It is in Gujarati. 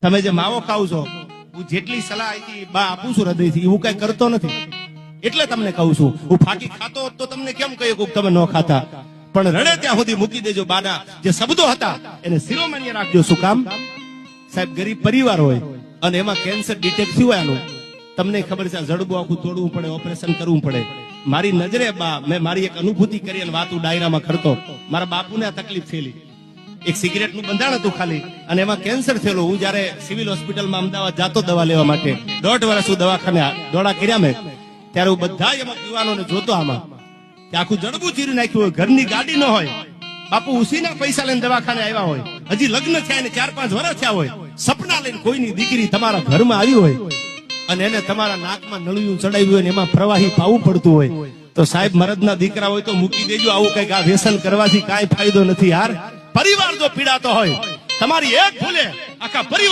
તમે જે માવો ખાવ છો, હું જેટલી સલાહ આપી બા આપું છું હૃદયથી, હું કઈ કરતો નથી એટલે તમને કહું છું. હું ફાકી ખાતો હોત તો તમને કેમ કહ્યું કે તમે ન ખાતા, પણ રડે ત્યાં સુધી મૂકી દેજો. બાના જે શબ્દો હતા એને શિરોમાન્ય રાખજો. શું કામ? સાહેબ, ગરીબ પરિવાર હોય અને એમાં કેન્સર ડિટેક્ટ થયું આનું, તમને ખબર છે જડબું આખું તોડવું પડે, ઓપરેશન કરવું પડે. મારી નજરે બા, મેં મારી એક અનુભૂતિ કરી અને વાત હું ડાયરામાં કરતો. મારા બાપુને આ તકલીફ થયેલી, એક સિગરેટ નું બંધાણ હતું ખાલી, અને એમાં કેન્સર થયેલું. હું જયારે સિવિલ હોસ્પિટલમાં અમદાવાદ જાતો દવા લેવા માટે, 1.5 વર્ષ હું દવાખાને દોડા કર્યા મેં, ત્યારે હું બધા એમાં યુવાનોને જોતો આમાં કે આખું જડબું ચીરી નાખ્યું હોય, ઘરની ગાડી ન હોય, બાપુ ઉસીના પૈસા લઈને દવાખાને આવ્યા હોય, હજી લગ્ન થયા ને 4-5 વર્ષ થયા હોય, સપના લઈને કોઈની દીકરી તમારા ઘરમાં આવી હોય અને એને તમારા નાકમાં નળિયું ચડાવ્યું હોય ને એમાં પ્રવાહી પાવું પડતું હોય, તો સાહેબ મરદના દીકરા હોય તો મૂકી દેજો. આવું કઈક આ વ્યસન કરવાથી કાંઈ ફાયદો નથી યાર. પરિવાર જો પીડાતો હોય, તમારી એક ભૂલે આખા પરિવાર